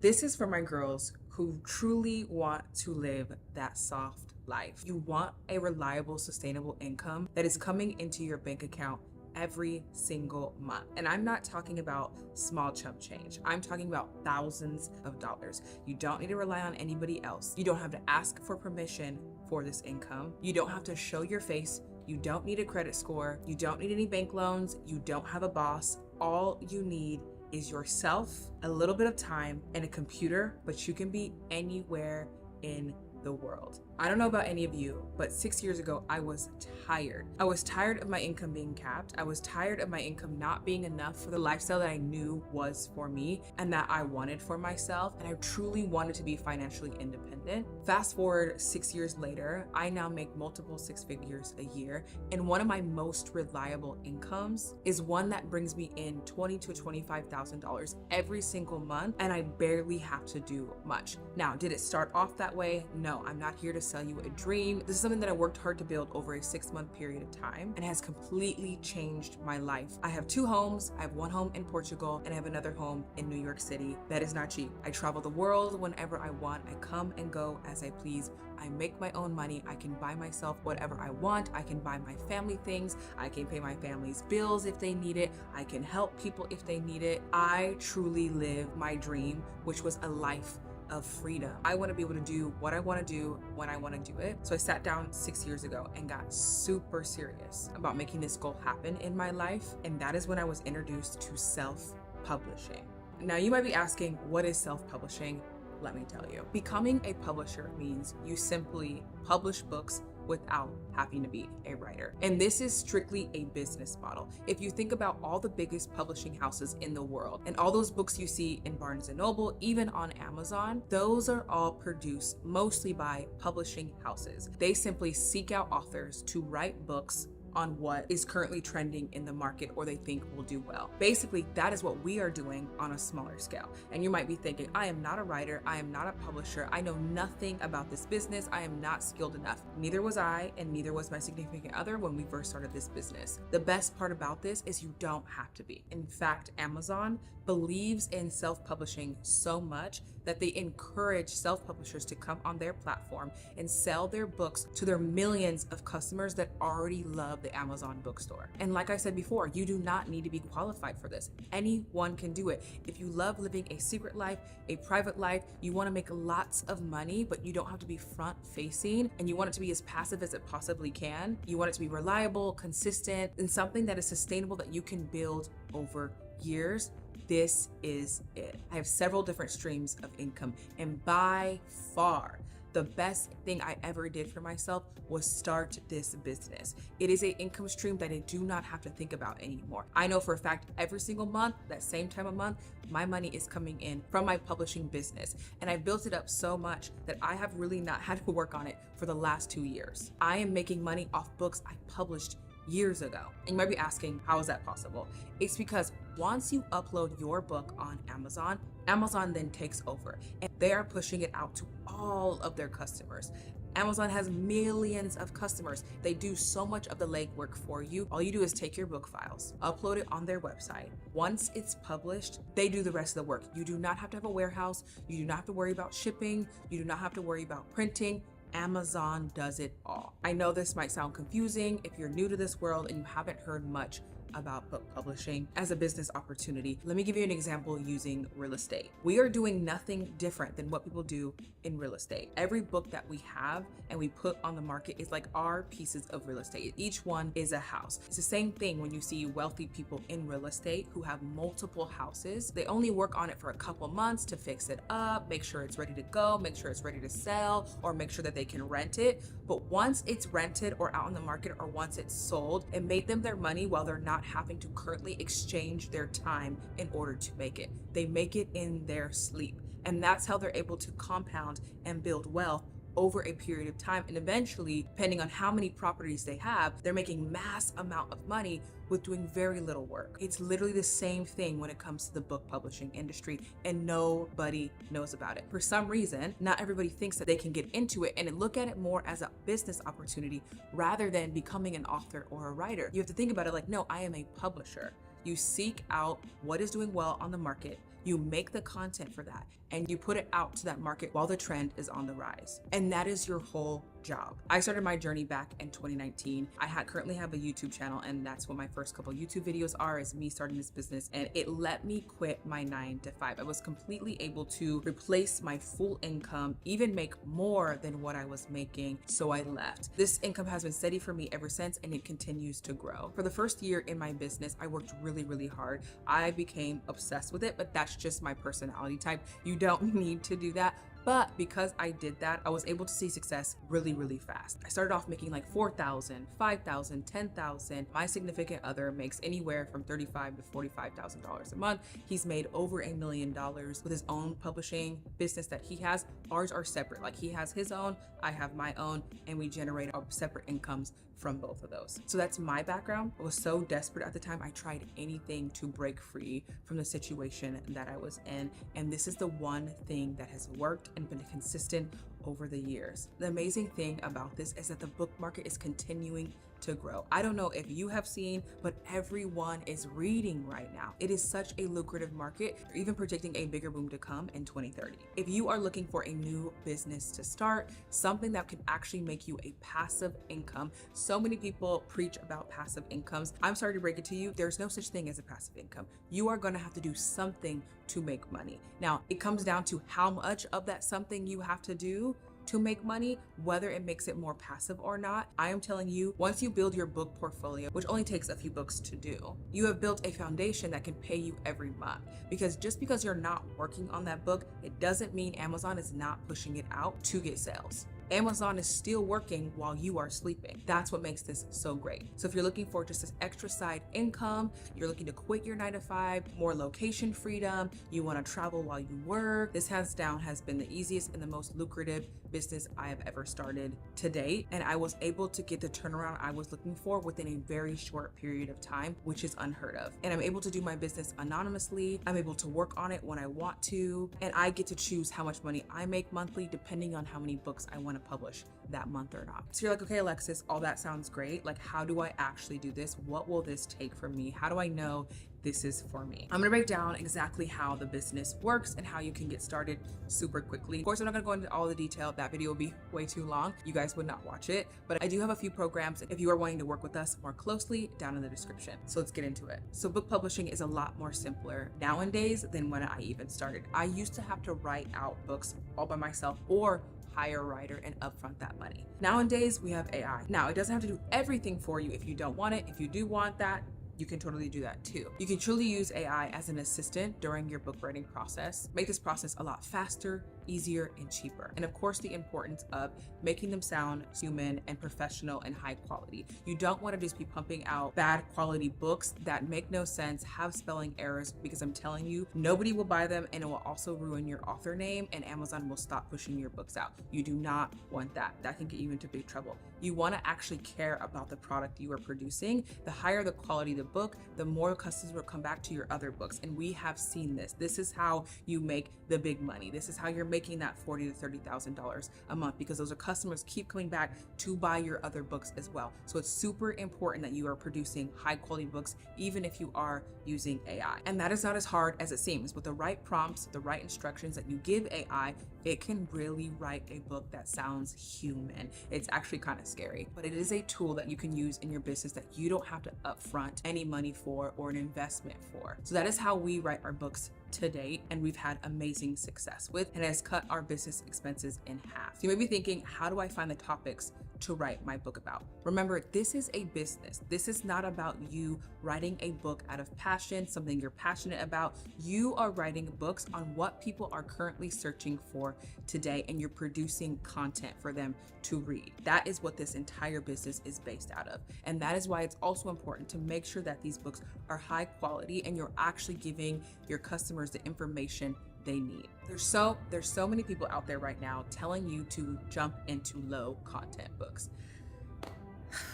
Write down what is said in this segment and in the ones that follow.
This is for my girls who truly want to live that soft life. You want a reliable, sustainable income that is coming into your bank account every single month. And I'm not talking about small chump change. I'm talking about thousands of dollars. You don't need to rely on anybody else. You don't have to ask for permission for this income. You don't have to show your face. You don't need a credit score. You don't need any bank loans. You don't have a boss. All you need is yourself, a little bit of time, and a computer, but you can be anywhere in the world. I don't know about any of you, but 6 years ago, I was tired. I was tired of my income being capped. I was tired of my income not being enough for the lifestyle that I knew was for me and that I wanted for myself. And I truly wanted to be financially independent. Fast forward 6 years later, I now make multiple six figures a year. And one of my most reliable incomes is one that brings me in $20,000 to $25,000 every single month. And I barely have to do much. Now, did it start off that way? No, I'm not here to sell you a dream. This is something that I worked hard to build over a 6-month period of time and has completely changed my life. I have 2 homes. I have one home in Portugal and I have another home in New York City. That is not cheap. I travel the world whenever I want. I come and go as I please. I make my own money. I can buy myself whatever I want. I can buy my family things. I can pay my family's bills if they need it. I can help people if they need it. I truly live my dream, which was a life of freedom. I want to be able to do what I want to do when I want to do it. So I sat down 6 years ago and got super serious about making this goal happen in my life. And that is when I was introduced to self-publishing. Now you might be asking, what is self-publishing? Let me tell you. Becoming a publisher means you simply publish books without having to be a writer. And this is strictly a business model. If you think about all the biggest publishing houses in the world and all those books you see in Barnes & Noble, even on Amazon, those are all produced mostly by publishing houses. They simply seek out authors to write books on what is currently trending in the market or they think will do well. Basically, that is what we are doing on a smaller scale. And you might be thinking, I am not a writer, I am not a publisher, I know nothing about this business, I am not skilled enough. Neither was I, and neither was my significant other when we first started this business. The best part about this is you don't have to be. In fact, Amazon believes in self-publishing so much that they encourage self-publishers to come on their platform and sell their books to their millions of customers that already love the Amazon bookstore. And like I said before, you do not need to be qualified for this. Anyone can do it. If you love living a secret life, a private life, you want to make lots of money, but you don't have to be front facing, and you want it to be as passive as it possibly can. You want it to be reliable, consistent, and something that is sustainable that you can build over years. This is it. I have several different streams of income, and by far, the best thing I ever did for myself was start this business. It is an income stream that I do not have to think about anymore. I know for a fact every single month, that same time of month, my money is coming in from my publishing business. And I built it up so much that I have really not had to work on it for the last 2 years. I am making money off books I published years ago. And you might be asking, how is that possible? It's because once you upload your book on Amazon, Amazon then takes over and they are pushing it out to all of their customers. Amazon has millions of customers. They do so much of the legwork for you. All you do is take your book files, upload it on their website. Once it's published, they do the rest of the work. You do not have to have a warehouse. You do not have to worry about shipping. You do not have to worry about printing. Amazon does it all. I know this might sound confusing if you're new to this world and you haven't heard much about book publishing as a business opportunity. Let me give you an example using real estate. We are doing nothing different than what people do in real estate. Every book that we have and we put on the market is like our pieces of real estate. Each one is a house. It's the same thing when you see wealthy people in real estate who have multiple houses. They only work on it for a couple months to fix it up, make sure it's ready to go, make sure it's ready to sell, or make sure that they can rent it. But once it's rented or out on the market, or once it's sold, it made them their money while they're not having to currently exchange their time in order to make it. They make it in their sleep. And that's how they're able to compound and build wealth over a period of time. And eventually, depending on how many properties they have, they're making mass amount of money with doing very little work. It's literally the same thing when it comes to the book publishing industry, and nobody knows about it. For some reason, not everybody thinks that they can get into it and look at it more as a business opportunity rather than becoming an author or a writer. You have to think about it like, no, I am a publisher. You seek out what is doing well on the market, you make the content for that, and you put it out to that market while the trend is on the rise. And that is your whole job. I started my journey back in 2019. I currently have a YouTube channel, and that's what my first couple YouTube videos are, is me starting this business, and it let me quit my 9 to 5. I was completely able to replace my full income, even make more than what I was making, so I left. This income has been steady for me ever since, and it continues to grow. For the first year in my business, I worked really, really hard. I became obsessed with it, but that's just my personality type. You don't need to do that. But because I did that, I was able to see success really, really fast. I started off making like $4,000, $5,000, $10,000. My significant other makes anywhere from $35,000 to $45,000 a month. He's made over $1 million with his own publishing business that he has. Ours are separate. Like, he has his own, I have my own, and we generate our separate incomes from both of those. So that's my background. I was so desperate at the time. I tried anything to break free from the situation that I was in. And this is the one thing that has worked and been consistent over the years. The amazing thing about this is that the book market is continuing to grow. I don't know if you have seen, but everyone is reading right now. It is such a lucrative market. They're even predicting a bigger boom to come in 2030. If you are looking for a new business to start, something that can actually make you a passive income, so many people preach about passive incomes. I'm sorry to break it to you, there's no such thing as a passive income. You are going to have to do something to make money. Now, it comes down to how much of that something you have to do to make money, whether it makes it more passive or not. I am telling you, once you build your book portfolio, which only takes a few books to do, you have built a foundation that can pay you every month. Because just because you're not working on that book, it doesn't mean Amazon is not pushing it out to get sales. Amazon is still working while you are sleeping. That's what makes this so great. So if you're looking for just this extra side income, you're looking to quit your 9 to 5, more location freedom, you want to travel while you work, this hands down has been the easiest and the most lucrative business I have ever started to date. And I was able to get the turnaround I was looking for within a very short period of time, which is unheard of. And I'm able to do my business anonymously. I'm able to work on it when I want to, and I get to choose how much money I make monthly depending on how many books I want to publish that month or not. So you're like, okay, Alexis, all that sounds great. Like, how do I actually do this? What will this take from me? How do I know this is for me? I'm gonna break down exactly how the business works and how you can get started super quickly. Of course, I'm not gonna go into all the detail. That video will be way too long. You guys would not watch it, but I do have a few programs if you are wanting to work with us more closely down in the description. So let's get into it. So book publishing is a lot more simpler nowadays than when I even started. I used to have to write out books all by myself or hire a writer and upfront that money. Nowadays, we have AI. Now, it doesn't have to do everything for you if you don't want it. If you do want that, you can totally do that too. You can truly use AI as an assistant during your book writing process. Make this process a lot faster, easier, and cheaper. And of course, the importance of making them sound human and professional and high quality. You don't want to just be pumping out bad quality books that make no sense, have spelling errors, because I'm telling you, nobody will buy them, and it will also ruin your author name, and Amazon will stop pushing your books out. You do not want that. That can get you into big trouble. You want to actually care about the product you are producing. The higher the quality of the book, the more customers will come back to your other books. And we have seen this. This is how you make the big money. This is how you're making that $40,000 to $30,000 a month, because those are customers keep coming back to buy your other books as well. So it's super important that you are producing high quality books, even if you are using AI. And that is not as hard as it seems. With the right prompts, the right instructions that you give AI, it can really write a book that sounds human. It's actually kind of scary, but it is a tool that you can use in your business that you don't have to upfront any money for or an investment for. So that is how we write our books to date, and we've had amazing success with, and it has cut our business expenses in half. So you may be thinking, how do I find the topics to write my book about? Remember, this is a business. This is not about you writing a book out of passion, something you're passionate about. You are writing books on what people are currently searching for today, and you're producing content for them to read. That is what this entire business is based out of. And that is why it's also important to make sure that these books are high quality and you're actually giving your customers the information they need. There's so many people out there right now telling you to jump into low content books.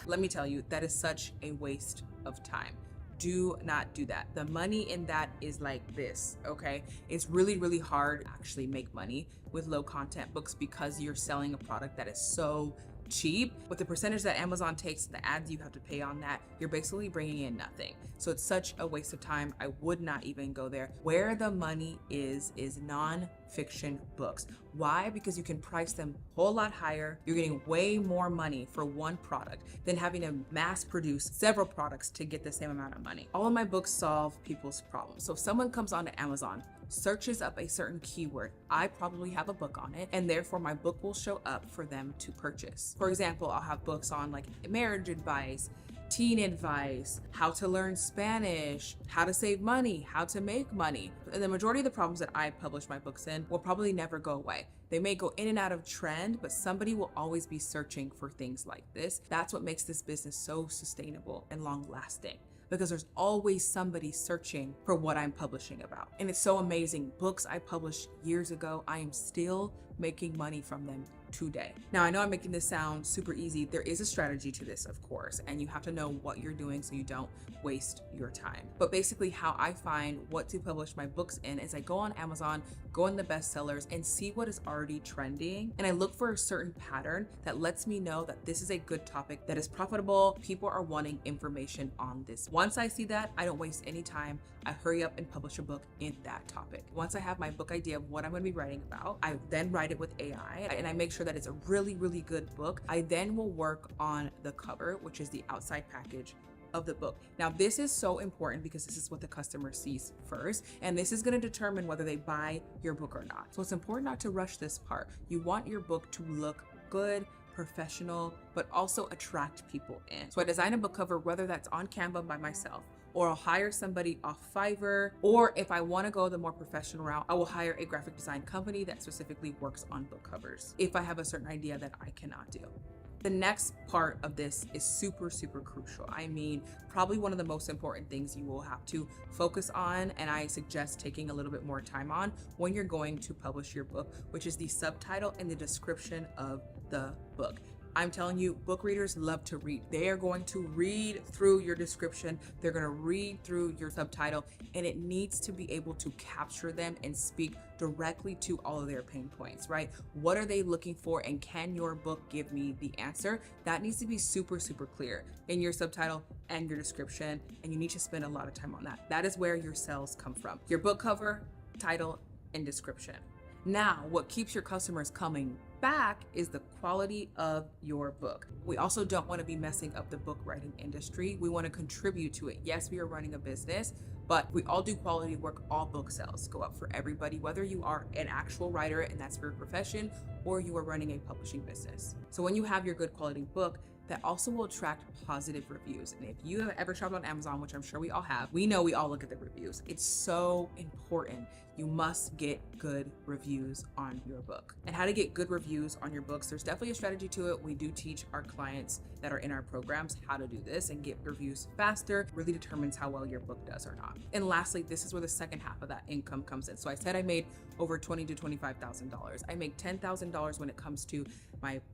Let me tell you, that is such a waste of time. Do not do that. The money in that is like this, okay? It's really, really hard to actually make money with low content books because you're selling a product that is so cheap. With the percentage that Amazon takes, the ads you have to pay on that, you're basically bringing in nothing. So it's such a waste of time. I would not even go there. Where the money is non-fiction books. Why? Because you can price them a whole lot higher. You're getting way more money for one product than having to mass produce several products to get the same amount of money. All of my books solve people's problems. So if someone comes onto Amazon, searches up a certain keyword, I probably have a book on it, and therefore my book will show up for them to purchase. For example, I'll have books on like marriage advice, teen advice, how to learn Spanish, how to save money, how to make money. And the majority of the problems that I publish my books in will probably never go away. They may go in and out of trend, but somebody will always be searching for things like this. That's what makes this business so sustainable and long lasting, because there's always somebody searching for what I'm publishing about. And it's so amazing. Books I published years ago, I am still making money from them today. Now, I know I'm making this sound super easy. There is a strategy to this, of course, and you have to know what you're doing so you don't waste your time. But basically how I find what to publish my books in is I go on Amazon, go in the bestsellers and see what is already trending. And I look for a certain pattern that lets me know that this is a good topic that is profitable. People are wanting information on this. Once I see that, I don't waste any time. I hurry up and publish a book in that topic. Once I have my book idea of what I'm going to be writing about, I then write it with AI and I make sure that it's a really, really good book. I then will work on the cover, which is the outside package of the book. Now, this is so important because this is what the customer sees first, and this is going to determine whether they buy your book or not. So it's important not to rush this part. You want your book to look good, professional, but also attract people in. So I design a book cover, whether that's on Canva by myself, or I'll hire somebody off Fiverr, or if I want to go the more professional route, I will hire a graphic design company that specifically works on book covers if I have a certain idea that I cannot do. The next part of this is super, super crucial. I mean, probably one of the most important things you will have to focus on, and I suggest taking a little bit more time on when you're going to publish your book, which is the subtitle and the description of the book. I'm telling you, book readers love to read. They are going to read through your description. They're going to read through your subtitle, and it needs to be able to capture them and speak directly to all of their pain points, right? What are they looking for, and can your book give me the answer? That needs to be super, super clear in your subtitle and your description, and you need to spend a lot of time on that. That is where your sales come from. Your book cover, title, and description. Now, what keeps your customers coming back is the quality of your book. We also don't want to be messing up the book writing industry. We want to contribute to it. Yes, we are running a business, but we all do quality work. All book sales go up for everybody, whether you are an actual writer and that's your profession, or you are running a publishing business. So when you have your good quality book, that also will attract positive reviews. And if you have ever shopped on Amazon, which I'm sure we all have, we know we all look at the reviews. It's so important. You must get good reviews on your book. And how to get good reviews on your books, there's definitely a strategy to it. We do teach our clients that are in our programs how to do this and get reviews faster. It really determines how well your book does or not. And lastly, this is where the second half of that income comes in. So I said I made over $20,000 to $25,000. I make $10,000 when it comes to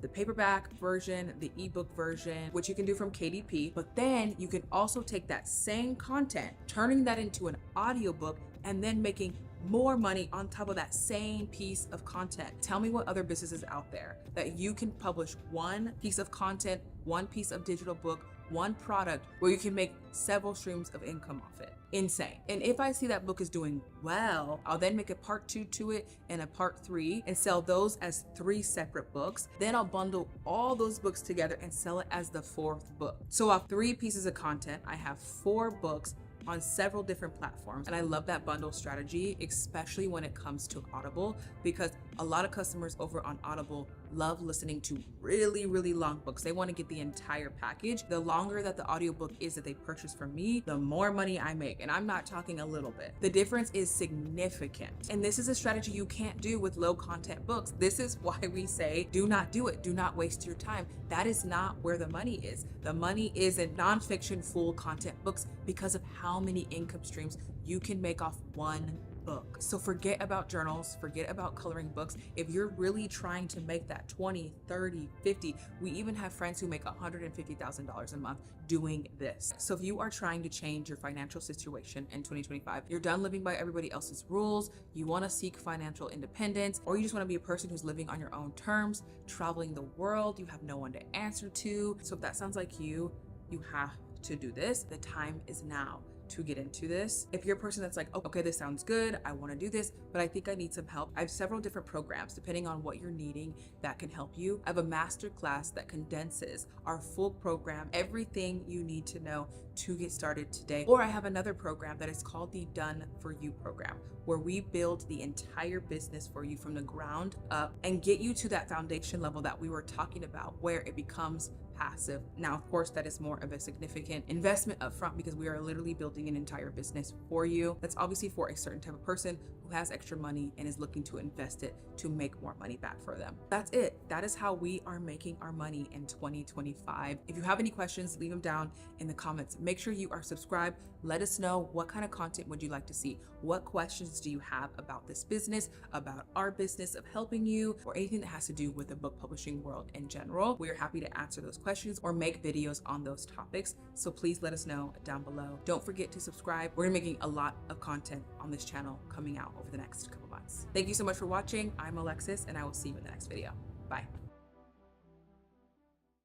the paperback version, the ebook version, which you can do from KDP, but then you can also take that same content, turning that into an audiobook, and then making more money on top of that same piece of content. Tell me what other businesses out there that you can publish one piece of content, one piece of digital book, one product where you can make several streams of income off it. Insane. And if I see that book is doing well, I'll then make a part 2 to it and a part 3 and sell those as 3 separate books. Then I'll bundle all those books together and sell it as the 4th book. So off 3 pieces of content, I have 4 books on several different platforms. And I love that bundle strategy, especially when it comes to Audible, because a lot of customers over on Audible love listening to really, really long books. They want to get the entire package. The longer that the audiobook is that they purchase from me, the more money I make. And I'm not talking a little bit. The difference is significant. And this is a strategy you can't do with low content books. This is why we say, do not do it. Do not waste your time. That is not where the money is. The money is in nonfiction full content books because of how many income streams you can make off one book. So forget about journals, forget about coloring books. If you're really trying to make that 20, 30, 50, we even have friends who make $150,000 a month doing this. So if you are trying to change your financial situation in 2025, you're done living by everybody else's rules, you want to seek financial independence, or you just want to be a person who's living on your own terms, traveling the world, you have no one to answer to. So if that sounds like you have to do this. The time is now to get into this. If you're a person that's like, oh, okay, this sounds good, I want to do this, but I think I need some help, I have several different programs depending on what you're needing that can help you. I have a master class that condenses our full program, everything you need to know to get started today. Or I have another program that is called the Done For You program, where we build the entire business for you from the ground up and get you to that foundation level that we were talking about, where it becomes passive. Now, of course, that is more of a significant investment upfront because we are literally building an entire business for you. That's obviously for a certain type of person who has extra money and is looking to invest it to make more money back for them. That's it. That is how we are making our money in 2025. If you have any questions, leave them down in the comments. Make sure you are subscribed. Let us know what kind of content would you like to see? What questions do you have about this business, about our business of helping you, or anything that has to do with the book publishing world in general? We are happy to answer those questions or make videos on those topics. So please let us know down below. Don't forget to subscribe. We're making a lot of content on this channel coming out over the next couple months. Thank you so much for watching. I'm Alexis, and I will see you in the next video. Bye.